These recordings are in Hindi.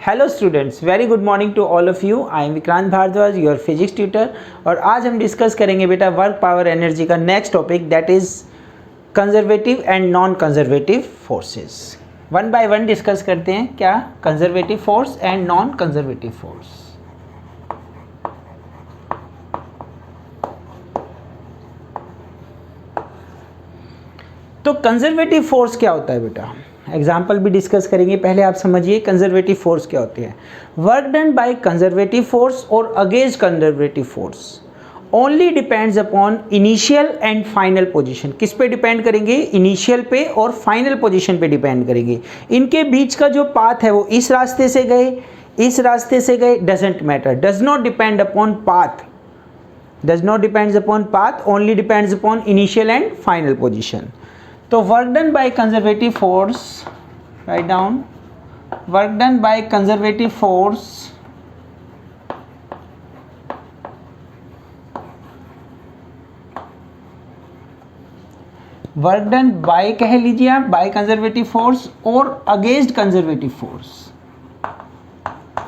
Hello students, very good morning to all of you. I am Vikrant Bhardwaj, your physics tutor. और आज हम डिस्कस करेंगे बेटा वर्क पावर एनर्जी का next topic, that is conservative and non conservative forces. One by one discuss करते हैं, क्या conservative force and non conservative force. तो कंजर्वेटिव फोर्स क्या होता है बेटा, एग्जाम्पल भी डिस्कस करेंगे। पहले आप समझिए कंजर्वेटिव फोर्स क्या होते हैं। Work done by conservative force और against conservative force only depends upon initial and final position. किस पे डिपेंड करेंगे? इनिशियल पे और फाइनल पोजीशन पे डिपेंड करेंगे। इनके बीच का जो पाथ है वो इस रास्ते से गए, इस रास्ते से गए, doesn't matter, does not depend upon path, does not depends upon path, only depends upon initial and final position. तो work done by conservative force, right down, work done by conservative force work done by कह लीजिए आप, बाय कंजर्वेटिव फोर्स और अगेंस्ट कंजर्वेटिव फोर्स,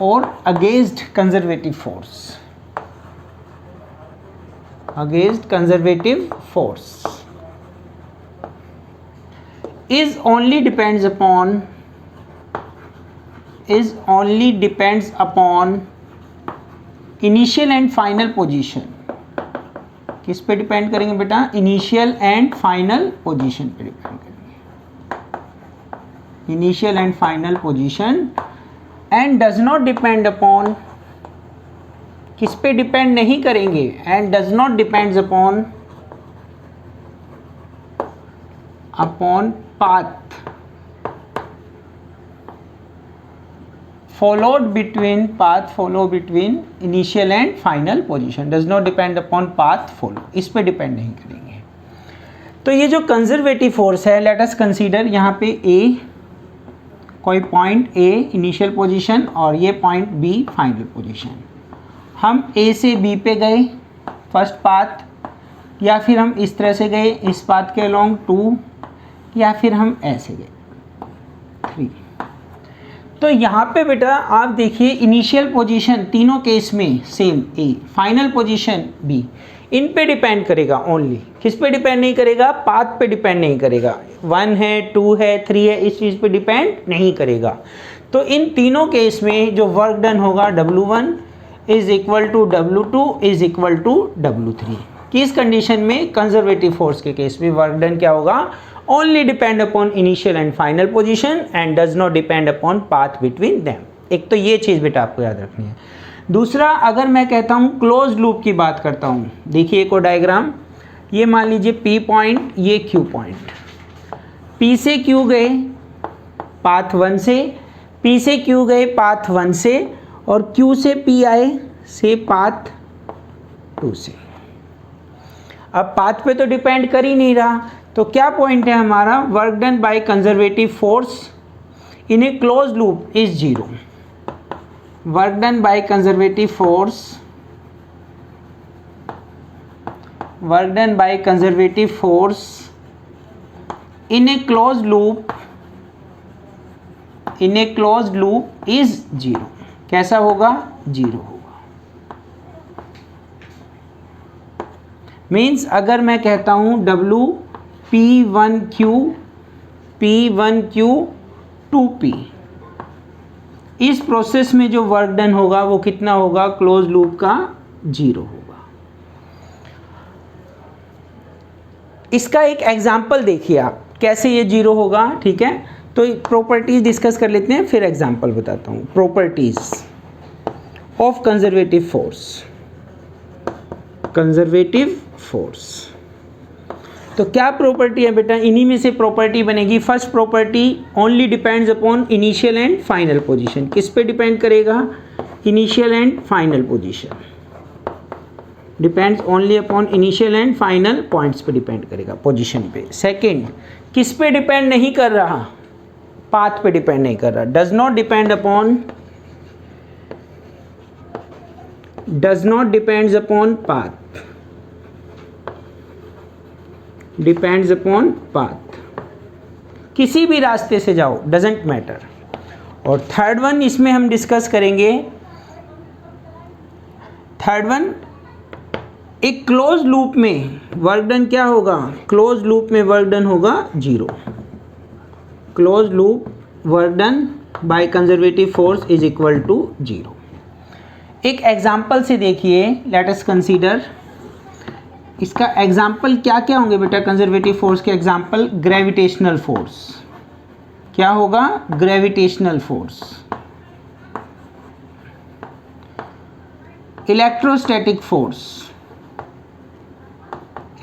और against conservative force, against conservative force is only depends upon initial and final position। किस पे डिपेंड करेंगे बेटा? इनिशियल एंड फाइनल पोजीशन पे डिपेंड करेंगे, initial and final position. And does not depend upon, किस पे डिपेंड नहीं करेंगे? And does not depends upon path followed between initial and final position, does not depend upon path follow, इस पे डिपेंड नहीं करेंगे। तो ये जो कंजर्वेटिव फोर्स है, लेट अस कंसीडर यहाँ पे A, कोई पॉइंट A इनिशियल पोजीशन और ये पॉइंट B फाइनल पोजीशन। हम A से B पे गए फर्स्ट पाथ, या फिर हम इस तरह से गए इस पाथ के अलोंग 2, या फिर हम ऐसे गए 3। तो यहाँ पे बेटा आप देखिए इनिशियल पोजीशन तीनों केस में same A, final position B, इन पे डिपेंड करेगा ओनली। किस पे डिपेंड नहीं करेगा? पाथ पे डिपेंड नहीं करेगा। 1 है, 2 है, 3 है, इस चीज़ पे डिपेंड नहीं करेगा। तो इन तीनों केस में जो वर्क डन होगा W1 is equal to W2 is equal to W3। किस कंडीशन में? कंजर्वेटिव फोर्स के केस में वर्क डन क्या होगा? Only depend upon initial and final position and does not depend upon path between them. एक तो ये चीज़ बेटा आपको याद रखनी है। दूसरा, अगर मैं कहता हूँ क्लोज लूप की बात करता हूँ, देखिए एक और डायग्राम, ये मान लीजिए P पॉइंट, ये Q पॉइंट। P से Q गए पाथ 1 से, P से Q गए पाथ 1 से, और Q से P आए से पाथ 2 से। अब पाथ पे तो डिपेंड कर ही नहीं रहा, तो क्या पॉइंट है हमारा? Work done by conservative force in A close loop is 0। Work done by conservative force, work done by conservative force in A close loop, in A close loop is 0। कैसा होगा? 0 होगा। मीन्स अगर मैं कहता हूँ W P1Q 2P, इस प्रोसेस में जो वर्क डन होगा वो कितना होगा? क्लोज लूप का 0 होगा। इसका एक एग्जाम्पल देखिए आप, कैसे ये 0 होगा। ठीक है, तो प्रॉपर्टीज डिस्कस कर लेते हैं, फिर एग्जाम्पल बताता हूँ। Properties of conservative force, conservative force. तो क्या प्रॉपर्टी है बेटा? इन्हीं में से प्रॉपर्टी बनेगी। First property, only depends upon initial and final position. किस पे डिपेंड करेगा? Initial and final position, depends only upon initial and final points पे डिपेंड करेगा, पोजीशन पे। सेकंड, किस पे डिपेंड नहीं कर रहा? पाथ पे डिपेंड नहीं कर रहा, does not depend upon, does not depends upon path, depends upon path. किसी भी रास्ते से जाओ, डजेंट मैटर। और थर्ड वन इसमें हम डिस्कस करेंगे, थर्ड वन एक क्लोज लूप में वर्क डन क्या होगा, क्लोज लूप में वर्क डन होगा 0, close loop work done by conservative force is equal to 0। एक एग्जाम्पल से देखिए, लेट अस कंसीडर, इसका एग्जाम्पल क्या क्या होंगे बेटा, कंजर्वेटिव फोर्स के एग्जाम्पल, ग्रेविटेशनल फोर्स, क्या होगा, gravitational force, electrostatic force,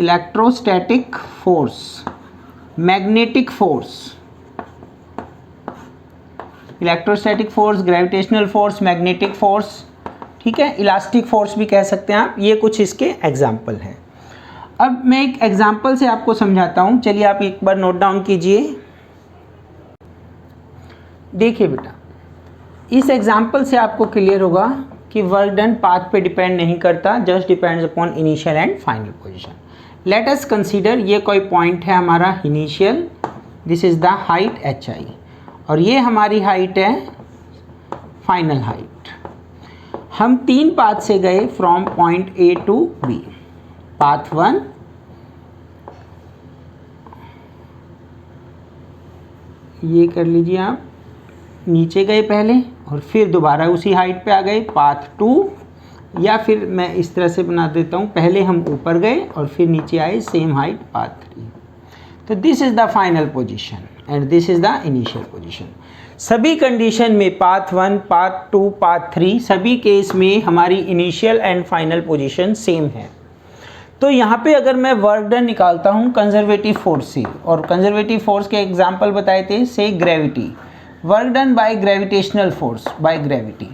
electrostatic force, magnetic force, electrostatic force, gravitational force, magnetic force, ठीक है, इलास्टिक फोर्स भी कह सकते हैं आप। ये कुछ इसके एग्जाम्पल हैं। अब मैं एक एग्जाम्पल से आपको समझाता हूँ, चलिए आप एक बार नोट डाउन कीजिए। देखिए बेटा, इस एग्जाम्पल से आपको क्लियर होगा कि वर्क डन पाथ पे डिपेंड नहीं करता, just depends upon initial and final position. Late us consider ये कोई पॉइंट है हमारा initial, this is the height HI, और ये हमारी हाइट है फाइनल हाइट। हम 3 पाथ से गए from point A to B। Path 1, ये कर लीजिए आप, नीचे गए पहले और फिर दोबारा उसी हाइट पे आ गए। पाथ 2, या फिर मैं इस तरह से बना देता हूँ, पहले हम ऊपर गए और फिर नीचे आए, सेम हाइट, पाथ 3। तो this is the final position and this is the initial position. सभी कंडीशन में पाथ 1, पाथ 2, पाथ 3, सभी केस में हमारी initial and final position same है। तो यहाँ पे अगर मैं वर्क डन निकालता हूँ कंजर्वेटिव फोर्स से, और कंजर्वेटिव फोर्स के एग्जाम्पल बताए थे, से gravity, work done by gravitational force, by gravity.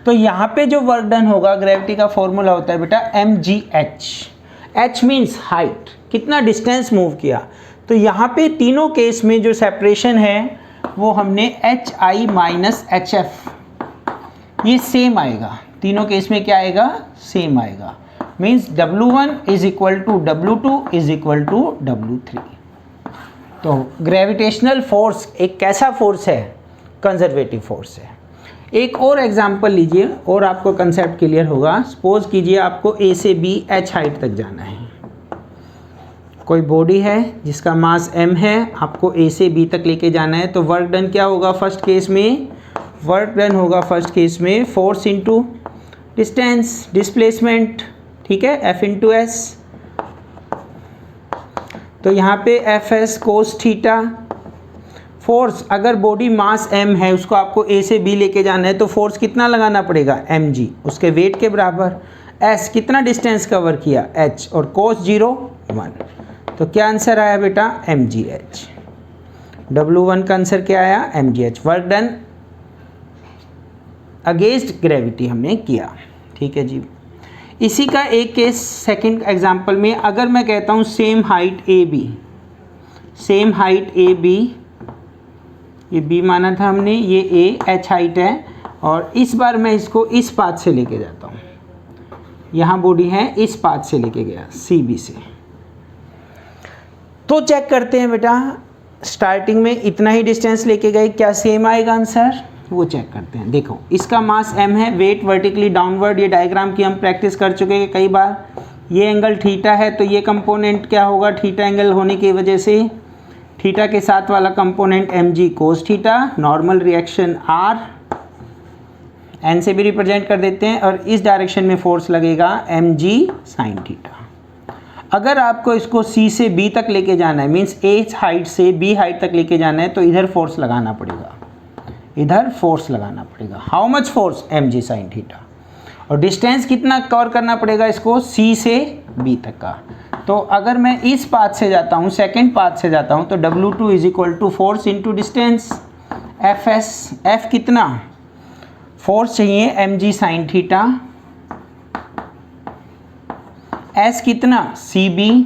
तो यहाँ पे जो वर्क डन होगा, ग्रेविटी का फॉर्मूला होता है बेटा mgh। h मीन्स हाइट, कितना डिस्टेंस मूव किया। तो यहाँ पे तीनों केस में जो सेपरेशन है वो हमने HI माइनस HF, ये सेम आएगा, तीनों केस में क्या आएगा, सेम आएगा। Means W1 is equal to W2 is equal to W3। तो ग्रेविटेशनल फोर्स एक कैसा फोर्स है, कंजर्वेटिव फोर्स है। एक और एग्जांपल लीजिए और आपको कंसेप्ट क्लियर होगा। सपोज कीजिए आपको A से B H हाइट तक जाना है। कोई बॉडी है जिसका मास m है, आपको A से B तक लेके जाना है। तो वर्क डन क्या होगा फर्स्ट केस में, वर्क डन होगा फर्स्ट केस में फोर्स इंटू डिस्टेंस, डिस्प्लेसमेंट, ठीक है, F इंटू S। तो यहाँ पे FS कोस थीटा। फोर्स, अगर बॉडी मास m है, उसको आपको A से B लेके जाना है, तो फोर्स कितना लगाना पड़ेगा, mg, उसके वेट के बराबर। S कितना डिस्टेंस कवर किया, h, और कोस 0 1। तो क्या आंसर आया बेटा, mgh। W1 का आंसर क्या आया, mgh। Work done against gravity हमने किया, ठीक है जी। इसी का एक केस सेकंड एग्जांपल में, अगर मैं कहता हूँ same height AB, same height AB, ये B माना था हमने, ये A H हाइट है, और इस बार मैं इसको इस पाथ से लेके जाता हूँ, यहाँ बॉडी है, इस पाथ से लेके गया CB से। तो चेक करते हैं बेटा, स्टार्टिंग में इतना ही डिस्टेंस लेके गए, क्या सेम आएगा आंसर, वो चेक करते हैं। देखो इसका मास m है, वेट वर्टिकली डाउनवर्ड, ये डायग्राम की हम प्रैक्टिस कर चुके हैं कई बार। ये एंगल थीटा है, तो ये कंपोनेंट क्या होगा, थीटा एंगल होने की वजह से थीटा के साथ वाला component mg cos theta, normal reaction r, n से भी रिप्रेजेंट कर देते हैं, और इस डायरेक्शन में फोर्स लगेगा mg साइन थीटा। अगर आपको इसको C से B तक लेके जाना है, मीन्स A हाइट से B हाइट तक लेके जाना है, तो इधर फोर्स लगाना पड़ेगा, इधर फोर्स लगाना पड़ेगा। How much force, mg sine theta. और डिस्टेंस कितना कवर करना पड़ेगा इसको, C से B तक का। तो अगर मैं इस पाथ से जाता हूँ, सेकंड पाथ से जाता हूँ, तो W2 is equal to force into distance, FS, F कितना, फोर्स चाहिए mg साइन थीटा, S कितना, CB,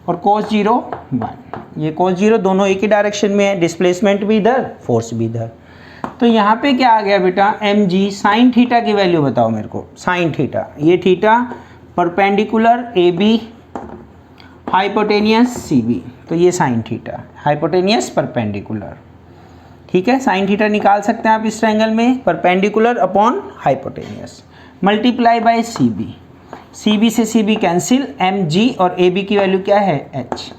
और cos 0 1। ये cos 0 दोनों एक ही डायरेक्शन में है, डिस्प्लेसमेंट भी इधर, फोर्स भी इधर। तो यहाँ पे क्या आ गया बेटा, mg साइन थीटा की वैल्यू बताओ मेरे को, साइन थीटा, ये theta perpendicular AB, hypotenuse CB, तो ये साइन थीटा, हाइपोटेनियस परपेंडिकुलर, ठीक है, साइन थीटा निकाल सकते हैं आप इस ट्रायंगल में, perpendicular upon hypotenuse, multiply by C B, C B से C B cancel, M G और ए बी की वैल्यू क्या है एच।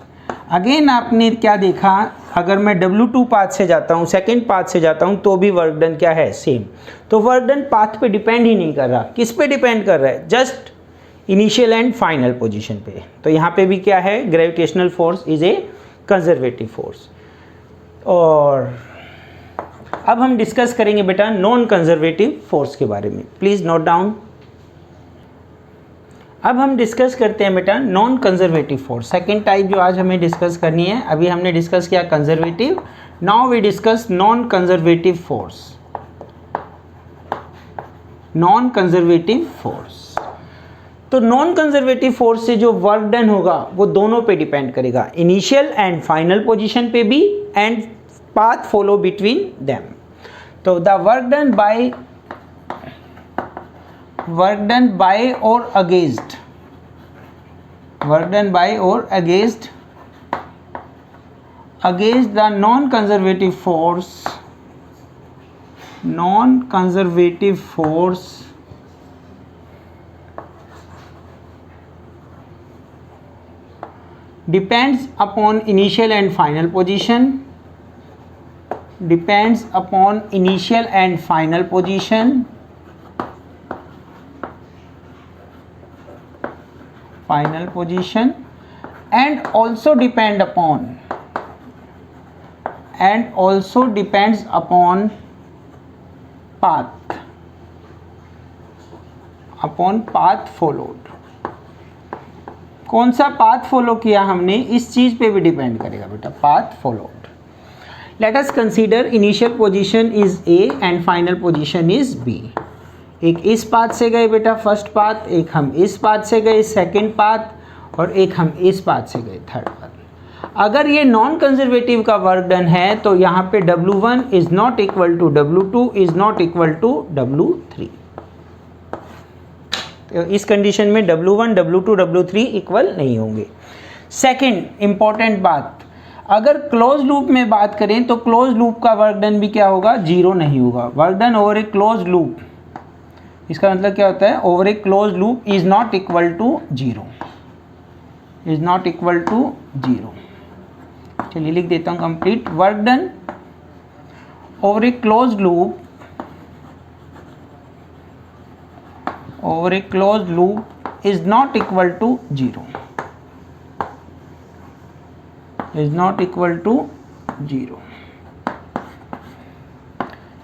अगेन आपने क्या देखा, अगर मैं W2 पाथ से जाता हूँ, सेकेंड पाथ से जाता हूँ, तो भी वर्क डन क्या है सेम। तो वर्क डन पाथ पे डिपेंड ही नहीं कर रहा, किस पे डिपेंड कर रहा है, just initial and final position पे। तो यहाँ पे भी क्या है, gravitational force is a conservative force. और अब हम डिस्कस करेंगे बेटा नॉन कंजर्वेटिव फोर्स के बारे में, प्लीज नोट डाउन। अब हम डिस्कस करते हैं बेटा non conservative force, second type जो आज हमें डिस्कस करनी है। अभी हमने डिस्कस किया conservative, now we discuss non conservative force. Non conservative force, तो नॉन कंजर्वेटिव फोर्स से जो वर्क डन होगा वो दोनों पे डिपेंड करेगा, इनिशियल एंड फाइनल पोजीशन पे भी and path follow between them. तो the work done by or against, work done by or against the non-conservative force depends upon initial and final position, depends upon initial and final position, and also depends upon path followed। कौन सा पाथ फॉलो किया हमने, इस चीज पे भी डिपेंड करेगा बेटा, path followed. Let us consider initial position is A and final position is B. एक इस पाथ से गए बेटा फर्स्ट पाथ, एक हम इस पाथ से गए सेकंड पाथ, और एक हम इस पाथ से गए थर्ड पाथ। अगर ये नॉन कंजर्वेटिव का वर्क डन है तो यहाँ पे W1 is not equal to W2 is not equal to W3। तो इस कंडीशन में W1, W2, W3 इक्वल नहीं होंगे। सेकंड इंपॉर्टेंट बात, अगर क्लोज लूप में बात करें तो क्लोज लूप का वर्क डन भी क्या होगा, जीरो नहीं होगा। Work done over a close loop, इसका मतलब क्या होता है, over a close loop is not equal to zero, is not equal to zero. चलिए लिख देता हूं complete, work done over a close loop, over a close loop is not equal to zero, is not equal to zero.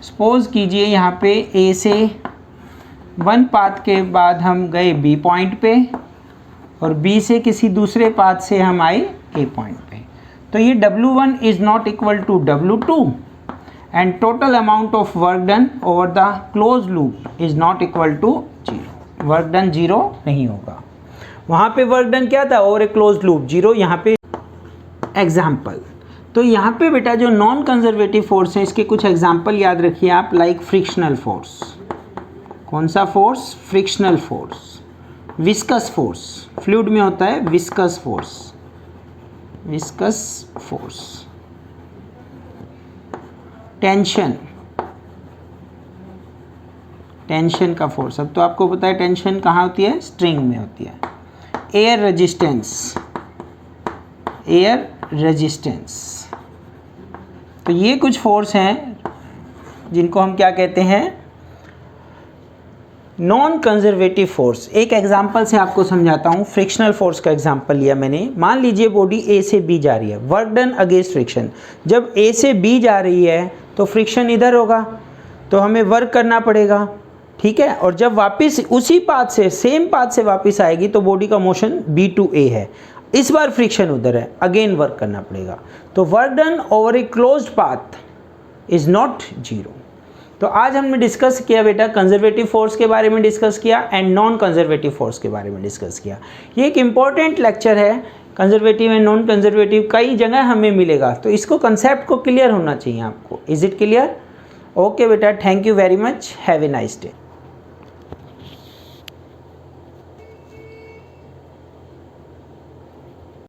Suppose कीजिए यहाँ पे ए से वन पाथ के बाद हम गए बी पॉइंट पे, और बी से किसी दूसरे पाथ से हम आए ए पॉइंट पे। तो ये W1 is not equal to W2 and total amount of work done over the close loop is not equal to zero. Work done zero नहीं होगा, वहाँ पे वर्क डन क्या था, over a close loop zero. यहाँ पे एग्जाम्पल, तो यहाँ पे बेटा जो नॉन कंजर्वेटिव फोर्स है इसके कुछ एग्जाम्पल याद रखिए आप, लाइक फ्रिक्शनल फोर्स। कौन सा force, frictional force. Viscous force, fluid में होता है viscous force, viscous force. Tension, tension का फोर्स, अब तो आपको पता है टेंशन कहाँ होती है, स्ट्रिंग में होती है। Air resistance, air resistance. तो ये कुछ फोर्स हैं जिनको हम क्या कहते हैं, नॉन कंजर्वेटिव फोर्स। एक एग्जांपल से आपको समझाता हूँ, फ्रिक्शनल फोर्स का एग्जांपल लिया मैंने। मान लीजिए बॉडी ए से बी जा रही है, वर्क डन अगेंस्ट फ्रिक्शन। जब ए से बी जा रही है तो फ्रिक्शन इधर होगा, तो हमें वर्क करना पड़ेगा, ठीक है। और जब वापस उसी पाथ से, सेम पाथ से वापस आएगी तो बॉडी का मोशन बी टू ए है, इस बार फ्रिक्शन उधर है, अगेन वर्क करना पड़ेगा। तो work done over a closed path is not zero. तो आज हमने डिस्कस किया बेटा कंजर्वेटिव फोर्स के बारे में डिस्कस किया एंड नॉन कंजर्वेटिव फोर्स के बारे में डिस्कस किया। ये एक इम्पॉर्टेंट लेक्चर है, कंजर्वेटिव एंड नॉन कंजर्वेटिव कई जगह हमें मिलेगा, तो इसको कंसेप्ट को क्लियर होना चाहिए आपको। Is it clear? ओके बेटा, thank you very much, have a nice day.